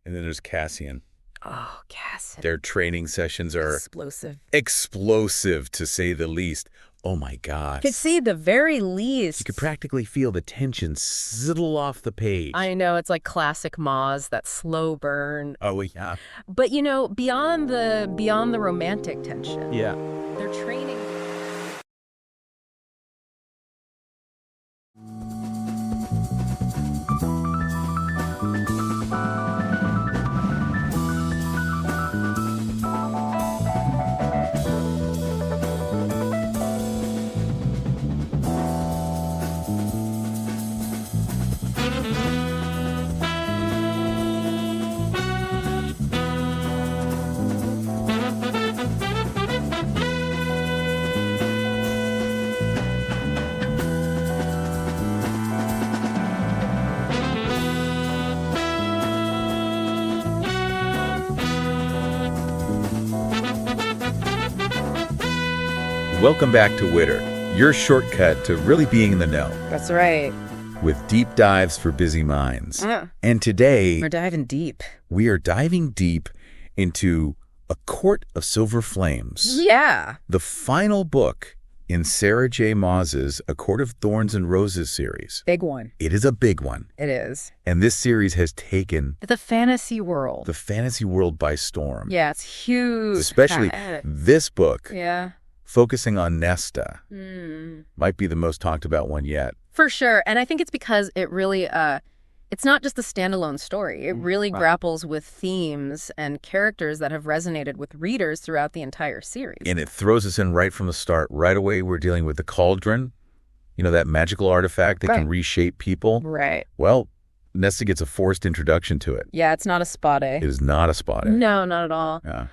And then there's Cassian. Oh, Cassian. Their training sessions are explosive, to say the least. Oh, my gosh. To say the very least. You could practically feel the tension sizzle off the page. I know, it's like classic Maas, that slow burn. Oh, yeah. But, you know, beyond the romantic tension. Yeah. They're training. Welcome back to Witter, your shortcut to really being in the know. That's right. With deep dives for busy minds. And today, We're diving deep. we are diving deep into A Court of Silver Flames. Yeah. The final book in Sarah J Maas's A Court of Thorns and Roses series. Big one. It is a big one. It is. And this series has taken The fantasy world. the fantasy world by storm. Yeah, it's huge. Especially this book, Yeah. focusing on Nesta, might be the most talked about one yet. For sure. And I think it's because it really, it's not just a standalone story. It really grapples with themes and characters that have resonated with readers throughout the entire series. And it throws us in right from the start. Right away, we're dealing with the cauldron, you know, that magical artifact that can reshape people. Right. Well, Nesta gets a forced introduction to it. Yeah, it's not a spot A. It is not a spot. No, not at all. Yeah.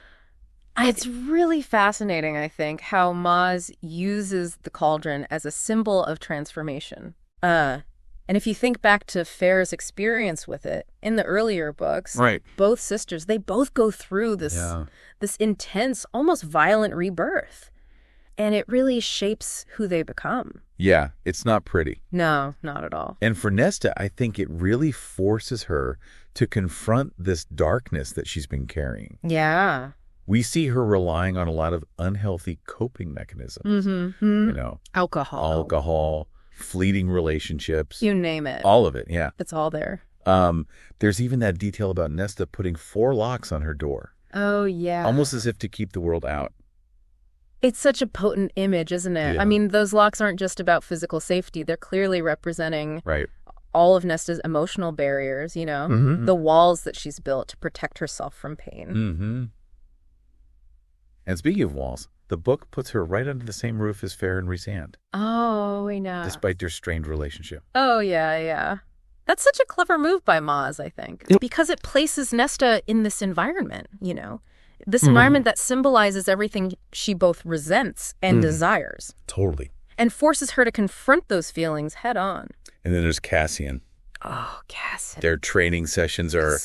It's really fascinating, I think, how Maas uses the cauldron as a symbol of transformation. And if you think back to Fair's experience with it in the earlier books, both sisters, they both go through this intense, almost violent rebirth. And it really shapes who they become. Yeah, it's not pretty. No, not at all. And for Nesta, I think it really forces her to confront this darkness that she's been carrying. Yeah. We see her relying on a lot of unhealthy coping mechanisms. You know, alcohol, fleeting relationships. You name it. All of it, yeah. It's all there. There's even that detail about Nesta putting 4 locks on her door. Oh, yeah. Almost as if to keep the world out. It's such a potent image, isn't it? Yeah. I mean, those locks aren't just about physical safety. They're clearly representing all of Nesta's emotional barriers, you know, the walls that she's built to protect herself from pain. And speaking of walls, the book puts her right under the same roof as Fair and Rhysand. Oh, I know. Despite their strained relationship. Oh, yeah, yeah. That's such a clever move by Maas, I think, because it places Nesta in this environment, you know, this environment that symbolizes everything she both resents and desires. Totally. And forces her to confront those feelings head on. And then there's Cassian. Oh, Cassian. Their training sessions are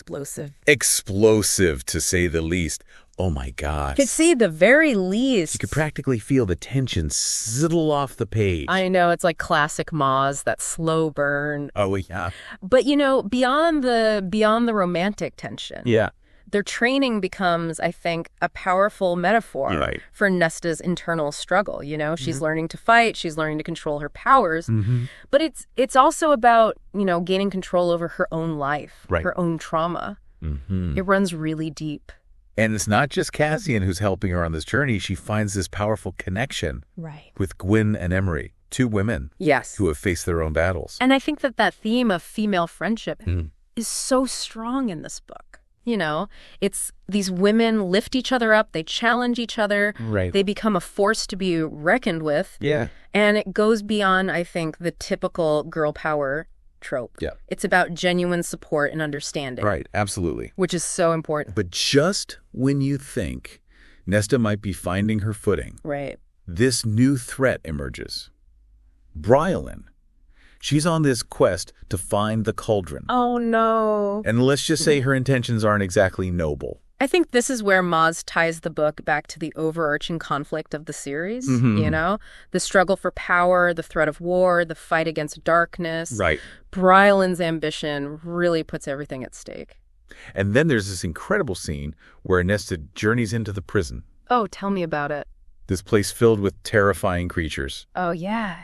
explosive, to say the least. Oh, my gosh. To say the very least. You could practically feel the tension sizzle off the page. I know, it's like classic Maas, that slow burn. Oh, yeah. But, you know, beyond the romantic tension. Yeah. Their training becomes, I think, a powerful metaphor for Nesta's internal struggle. You know, she's learning to fight, she's learning to control her powers. But it's also about, you know, gaining control over her own life, her own trauma. It runs really deep. And it's not just Cassian who's helping her on this journey. She finds this powerful connection with Gwyn and Emery, 2 women who have faced their own battles. And I think that theme of female friendship is so strong in this book. You know, it's these women lift each other up, they challenge each other, they become a force to be reckoned with. Yeah. And it goes beyond, I think, the typical girl power trope. Yeah. It's about genuine support and understanding. Right, absolutely. Which is so important. But just when you think Nesta might be finding her footing, this new threat emerges. Bryolin. She's on this quest to find the cauldron. Oh, no. And let's just say her intentions aren't exactly noble. I think this is where Maas ties the book back to the overarching conflict of the series, you know? The struggle for power, the threat of war, the fight against darkness. Right. Bryolin's ambition really puts everything at stake. And then there's this incredible scene where Nesta journeys into the prison. Oh, tell me about it. This place filled with terrifying creatures. Oh, yeah.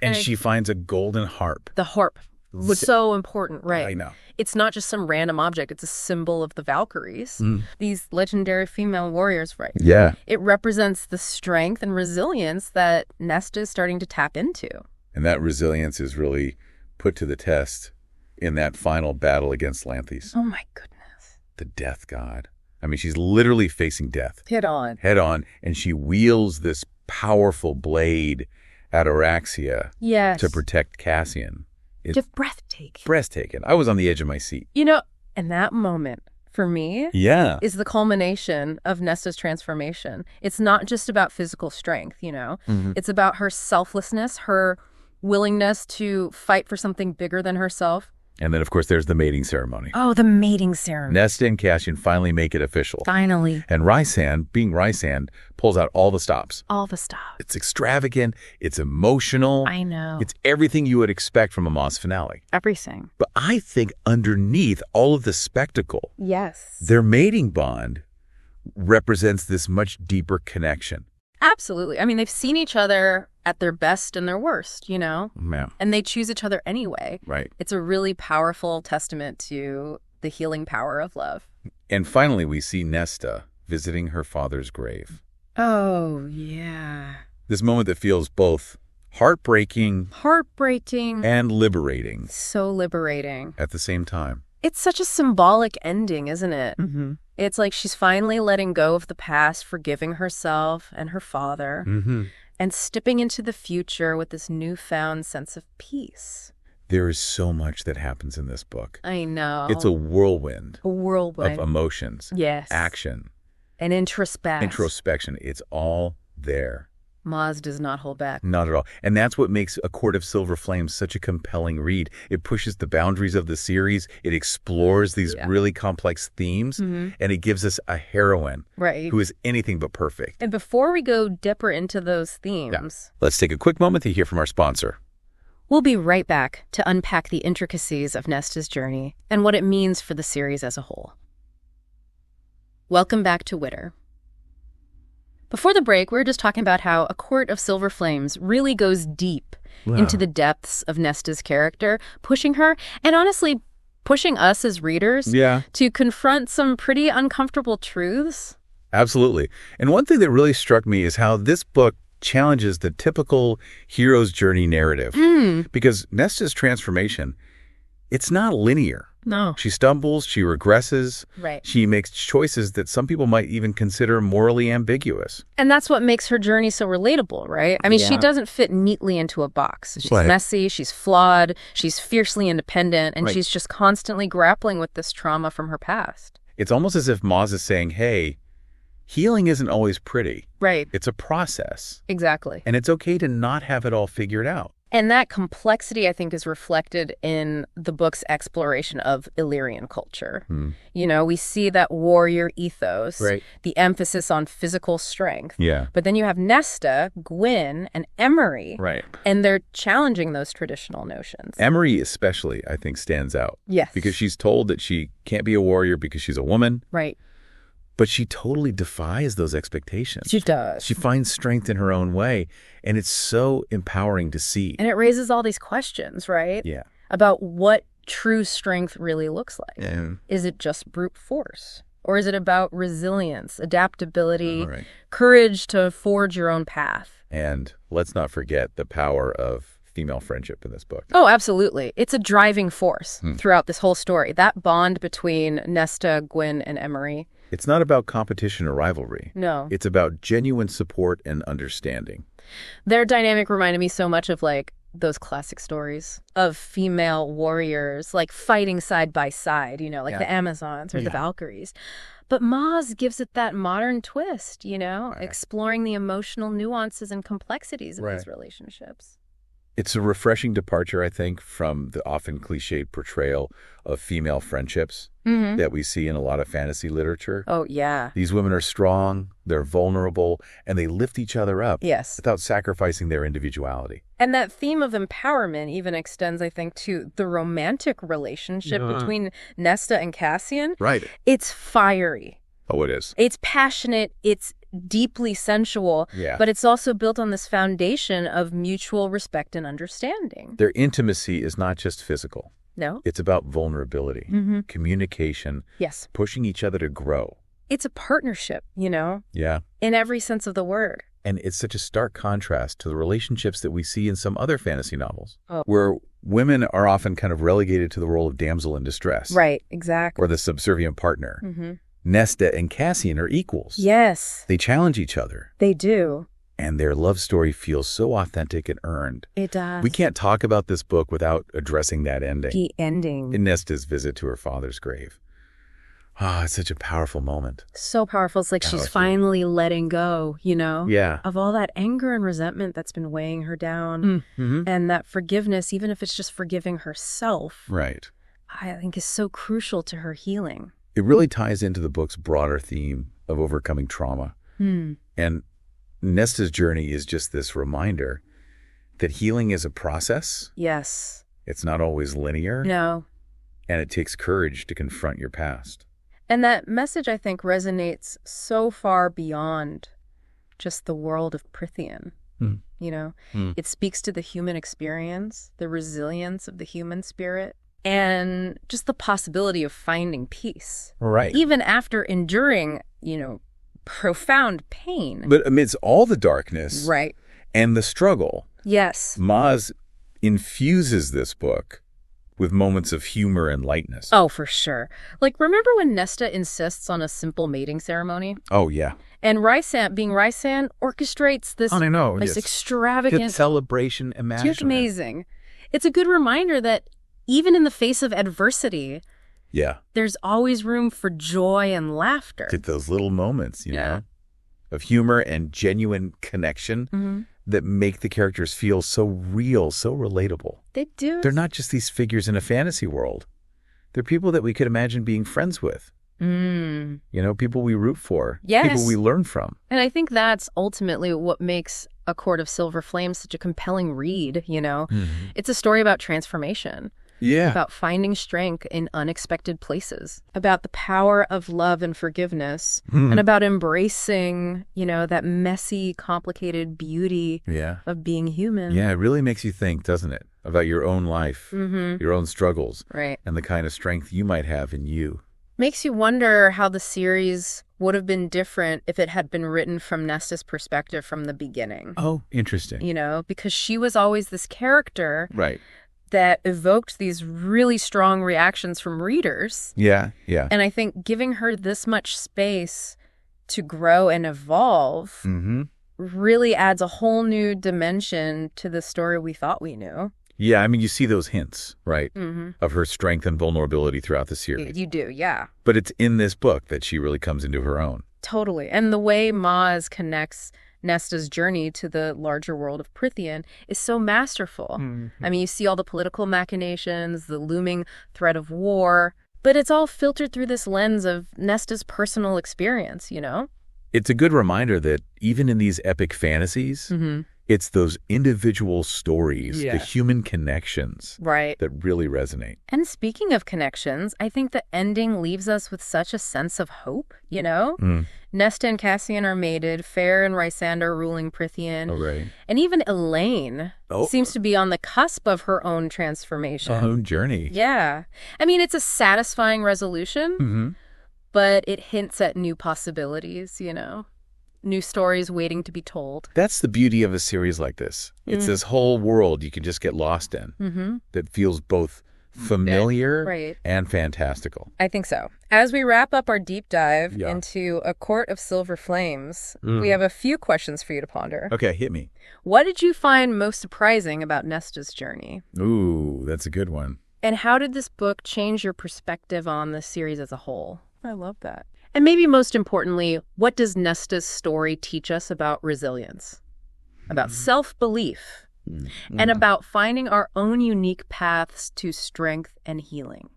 And she finds a golden harp. The harp. So important, right? I know. It's not just some random object. It's a symbol of the Valkyries, these legendary female warriors, right? Yeah. It represents the strength and resilience that Nesta is starting to tap into. And that resilience is really put to the test in that final battle against Lanthes. Oh, my goodness. The death god. I mean, she's literally facing death. Head on. Head on. And she wields this powerful blade at Araxia to protect Cassian. It's just breathtaking. Breathtaking. I was on the edge of my seat. And that moment, for me, is the culmination of Nesta's transformation. It's not just about physical strength, It's about her selflessness, her willingness to fight for something bigger than herself. And then, of course, there's the mating ceremony. Oh, the mating ceremony. Nesta and Cassian finally make it official. Finally. And Rysand, being Rysand, pulls out all the stops. All the stops. It's extravagant. It's emotional. I know. It's everything you would expect from a Maas finale. Everything. But I think underneath all of the spectacle, yes, their mating bond represents this much deeper connection. Absolutely. I mean, they've seen each other at their best and their worst, Yeah. And they choose each other anyway. Right. It's a really powerful testament to the healing power of love. And finally, we see Nesta visiting her father's grave. Oh, yeah. This moment that feels both heartbreaking and liberating. So liberating. At the same time. It's such a symbolic ending, isn't it? Mm-hmm. It's like she's finally letting go of the past, forgiving herself and her father, and stepping into the future with this newfound sense of peace. There is so much that happens in this book. I know. It's a whirlwind. Of emotions. Yes. Action. And introspection. It's all there. Maas does not hold back. Not at all. And that's what makes A Court of Silver Flames such a compelling read. It pushes the boundaries of the series. It explores these really complex themes. And it gives us a heroine who is anything but perfect. And before we go deeper into those themes, let's take a quick moment to hear from our sponsor. We'll be right back to unpack the intricacies of Nesta's journey and what it means for the series as a whole. Welcome back to Witter. Before the break, we were just talking about how A Court of Silver Flames really goes deep into the depths of Nesta's character, pushing her, and honestly, pushing us as readers to confront some pretty uncomfortable truths. Absolutely. And one thing that really struck me is how this book challenges the typical hero's journey narrative. Because Nesta's transformation, it's not linear. No. She stumbles, she regresses. Right. She makes choices that some people might even consider morally ambiguous. And that's what makes her journey so relatable, right? I mean, she doesn't fit neatly into a box. She's messy, she's flawed, she's fiercely independent, and she's just constantly grappling with this trauma from her past. It's almost as if Maas is saying, hey, healing isn't always pretty. Right. It's a process. Exactly. And it's okay to not have it all figured out. And that complexity, I think, is reflected in the book's exploration of Illyrian culture. We see that warrior ethos, the emphasis on physical strength. Yeah. But then you have Nesta, Gwyn, and Emery. Right. And they're challenging those traditional notions. Emery especially, I think, stands out. Yes. Because she's told that she can't be a warrior because she's a woman. Right. But she totally defies those expectations. She does. She finds strength in her own way, and it's so empowering to see. And it raises all these questions, right? Yeah. About what true strength really looks like. Yeah. Is it just brute force? Or is it about resilience, adaptability, courage to forge your own path? And let's not forget the power of female friendship in this book. Oh, absolutely. It's a driving force throughout this whole story. That bond between Nesta, Gwyn, and Emery. It's not about competition or rivalry. No. It's about genuine support and understanding. Their dynamic reminded me so much of those classic stories of female warriors fighting side by side, the Amazons or the Valkyries. But Maas gives it that modern twist, exploring the emotional nuances and complexities of these relationships. It's a refreshing departure, I think, from the often cliched portrayal of female friendships that we see in a lot of fantasy literature. Oh, yeah. These women are strong, they're vulnerable, and they lift each other up without sacrificing their individuality. And that theme of empowerment even extends, I think, to the romantic relationship between Nesta and Cassian. Right. It's fiery. Oh, it is. It's passionate. It's deeply sensual. Yeah. But it's also built on this foundation of mutual respect and understanding. Their intimacy is not just physical. No. It's about vulnerability, communication, pushing each other to grow. It's a partnership, you know? Yeah. In every sense of the word. And it's such a stark contrast to the relationships that we see in some other fantasy novels, where women are often kind of relegated to the role of damsel in distress. Right, exactly. Or the subservient partner. Nesta and Cassian are equals. Yes. They challenge each other. They do. And their love story feels so authentic and earned. It does. We can't talk about this book without addressing that ending. The ending. In Nesta's visit to her father's grave. It's such a powerful moment. So powerful. It's like she's finally letting go, you know? Yeah. Of all that anger and resentment that's been weighing her down. And that forgiveness, even if it's just forgiving herself. Right. I think is so crucial to her healing. It really ties into the book's broader theme of overcoming trauma. And Nesta's journey is just this reminder that healing is a process. Yes. It's not always linear. No. And it takes courage to confront your past. And that message, I think, resonates so far beyond just the world of Prythian. You know, it speaks to the human experience, the resilience of the human spirit, and just the possibility of finding peace. Right. Even after enduring, you know, profound pain. But amidst all the darkness and the struggle, Maas infuses this book with moments of humor and lightness. Oh, for sure. Like, remember when Nesta insists on a simple mating ceremony? Oh, yeah. And Rysand, being Rysand, orchestrates this, this extravagant celebration imaginary. It's amazing. It's a good reminder that even in the face of adversity, there's always room for joy and laughter. To those little moments, you know, of humor and genuine connection that make the characters feel so real, so relatable. They do. They're not just these figures in a fantasy world. They're people that we could imagine being friends with. You know, people we root for. People we learn from. And I think that's ultimately what makes A Court of Silver Flames such a compelling read, you know? It's a story about transformation. About finding strength in unexpected places, about the power of love and forgiveness, and about embracing, you know, that messy, complicated beauty of being human. Yeah, it really makes you think, doesn't it, about your own life, your own struggles, and the kind of strength you might have in you. Makes you wonder how the series would have been different if it had been written from Nesta's perspective from the beginning. Oh, interesting. You know, because she was always this character that evoked these really strong reactions from readers. And I think giving her this much space to grow and evolve really adds a whole new dimension to the story we thought we knew. Yeah, I mean, you see those hints, right, of her strength and vulnerability throughout the series. You do, yeah. But it's in this book that she really comes into her own. Totally. And the way Maas connects Nesta's journey to the larger world of Prythian is so masterful. I mean, you see all the political machinations, the looming threat of war, but it's all filtered through this lens of Nesta's personal experience, you know? It's a good reminder that even in these epic fantasies, it's those individual stories, the human connections that really resonate. And speaking of connections, I think the ending leaves us with such a sense of hope, you know? Nesta and Cassian are mated, Fair and Rysand are ruling Prythian. And even Elaine seems to be on the cusp of her own transformation. Her own journey. Yeah. I mean, it's a satisfying resolution, but it hints at new possibilities, you know? New stories waiting to be told. That's the beauty of a series like this. It's this whole world you can just get lost in that feels both familiar and fantastical. I think so. As we wrap up our deep dive into A Court of Silver Flames, we have a few questions for you to ponder. Okay, hit me. What did you find most surprising about Nesta's journey? Ooh, that's a good one. And how did this book change your perspective on the series as a whole? I love that. And maybe most importantly, what does Nesta's story teach us about resilience, about self-belief, and about finding our own unique paths to strength and healing.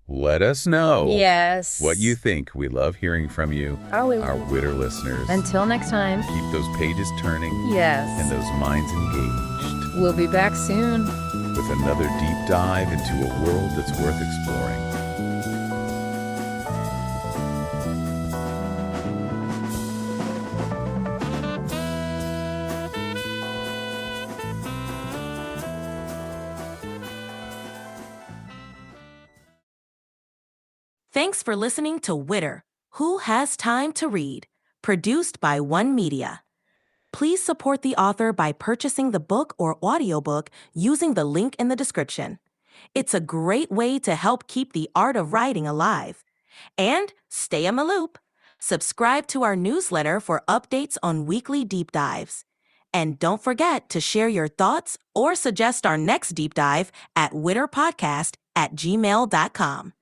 Let us know Yes. what you think. We love hearing from you, our Witter listeners. Until next time. Keep those pages turning. Yes. And those minds engaged. We'll be back soon with another deep dive into a world that's worth exploring. Thanks for listening to Witter, Who Has Time to Read, produced by One Media. Please support the author by purchasing the book or audiobook using the link in the description. It's a great way to help keep the art of writing alive. And stay in the loop. Subscribe to our newsletter for updates on weekly deep dives. And don't forget to share your thoughts or suggest our next deep dive at witterpodcast@gmail.com.